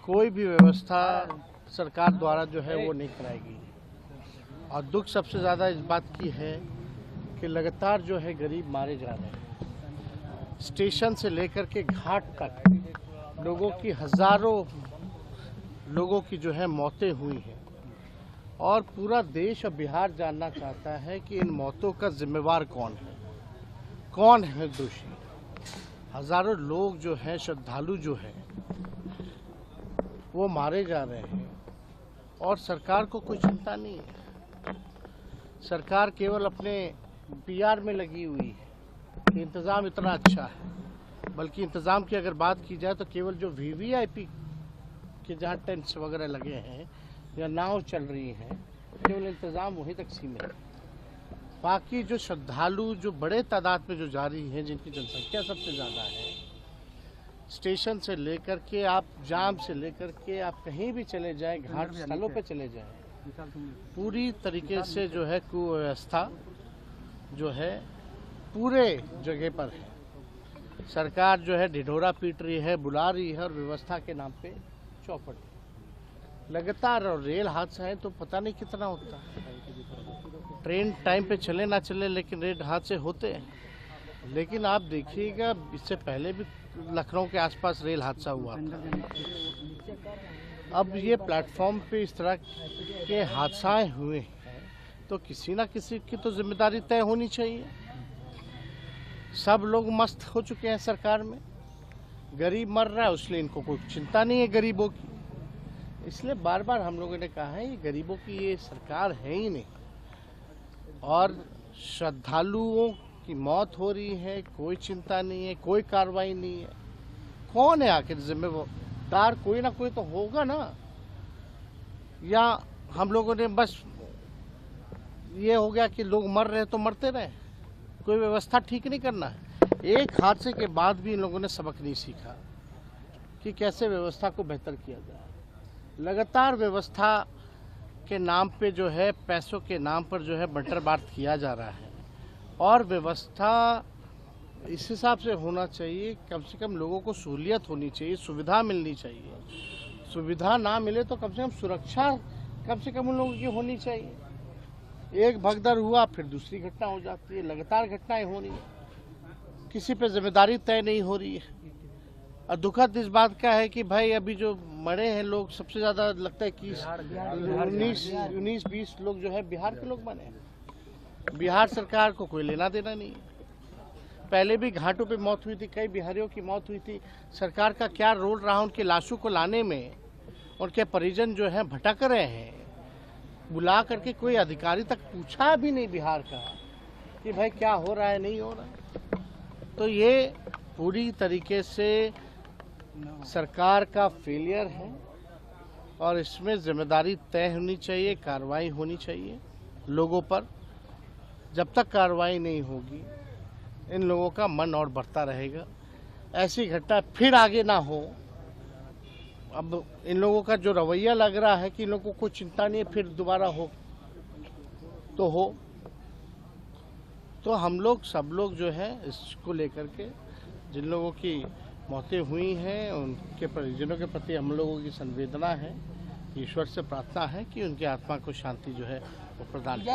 कोई भी व्यवस्था सरकार द्वारा जो है वो नहीं कराएगी। और दुख सबसे ज़्यादा इस बात की है कि लगातार जो है गरीब मारे जा रहे हैं। स्टेशन से लेकर के घाट तक लोगों की हज़ारों लोगों की जो है मौतें हुई हैं और पूरा देश और बिहार जानना चाहता है कि इन मौतों का जिम्मेवार कौन है दोषी। हज़ारों लोग जो हैं, श्रद्धालु जो हैं, वो मारे जा रहे हैं और सरकार को कोई चिंता नहीं है। सरकार केवल अपने पीआर में लगी हुई है कि इंतज़ाम इतना अच्छा है, बल्कि इंतज़ाम की अगर बात की जाए तो केवल जो वीवीआईपी के जहाँ टेंट्स वगैरह लगे हैं या नाव चल रही हैं, केवल इंतज़ाम वहीं तक सीमित है। बाकी जो श्रद्धालु जो बड़े तादाद में जो जा रही हैं, जिनकी जनसंख्या सबसे ज़्यादा है, स्टेशन से लेकर के आप जाम से लेकर के आप कहीं भी चले जाएं, घाट स्थलों पे चले जाएं, पूरी तरीके से जो है कुव्यवस्था जो है पूरे जगह पर है। सरकार जो है ढिढोरा पीट रही है, बुला रही है और व्यवस्था के नाम पे चौपट है। लगातार और रेल हादसा है तो पता नहीं कितना होता है। ट्रेन टाइम पे चले ना चले लेकिन रेल हादसे होते हैं। लेकिन आप देखिएगा, इससे पहले भी लखनऊ के आसपास रेल हादसा हुआ था। अब ये प्लेटफॉर्म पे इस तरह के हादसाएं हुए हैं तो किसी ना किसी की तो जिम्मेदारी तय होनी चाहिए। सब लोग मस्त हो चुके हैं सरकार में, गरीब मर रहा है इसलिए इनको कोई चिंता नहीं है गरीबों की। इसलिए बार बार हम लोगों ने कहा है ये गरीबों की ये सरकार है ही नहीं। और श्रद्धालुओं की मौत हो रही है, कोई चिंता नहीं है, कोई कार्रवाई नहीं है। कौन है आखिर जिम्मेदार? कोई ना कोई तो होगा ना। या हम लोगों ने बस ये हो गया कि लोग मर रहे तो मरते रहे, कोई व्यवस्था ठीक नहीं करना है। एक हादसे के बाद भी इन लोगों ने सबक नहीं सीखा कि कैसे व्यवस्था को बेहतर किया जाए। लगातार व्यवस्था के नाम पे जो है, पैसों के नाम पर जो है बंटर बांट किया जा रहा है। और व्यवस्था इस हिसाब से होना चाहिए, कम से कम लोगों को सहूलियत होनी चाहिए, सुविधा मिलनी चाहिए। सुविधा ना मिले तो कम से कम सुरक्षा कम से कम उन लोगों की होनी चाहिए। एक भगदड़ हुआ फिर दूसरी घटना हो जाती है, लगातार घटनाएं हो रही है, किसी पे जिम्मेदारी तय नहीं हो रही है। और दुखद इस बात का है कि भाई अभी जो मरे हैं लोग, सबसे ज़्यादा लगता है कि 19-20 लोग जो है बिहार के लोग मरे हैं। बिहार सरकार को कोई लेना देना नहीं है। पहले भी घाटों पे मौत हुई थी, कई बिहारियों की मौत हुई थी। सरकार का क्या रोल रहा उनके लाशों को लाने में? उनके परिजन जो हैं भटक रहे हैं, बुला करके कोई अधिकारी तक पूछा भी नहीं बिहार का कि भाई क्या हो रहा है, नहीं हो रहा। तो ये पूरी तरीके से सरकार का फेलियर है और इसमें जिम्मेदारी तय होनी चाहिए, कार्रवाई होनी चाहिए लोगों पर। जब तक कार्रवाई नहीं होगी इन लोगों का मन और बढ़ता रहेगा। ऐसी घटना फिर आगे ना हो। अब इन लोगों का जो रवैया लग रहा है कि इन लोगों को चिंता नहीं है, फिर दोबारा हो तो हो। तो हम लोग सब लोग जो है इसको लेकर के, जिन लोगों की मौतें हुई हैं उनके परिजनों के प्रति हम लोगों की संवेदना है। ईश्वर से प्रार्थना है कि उनकी आत्मा को शांति जो है वो प्रदान करें।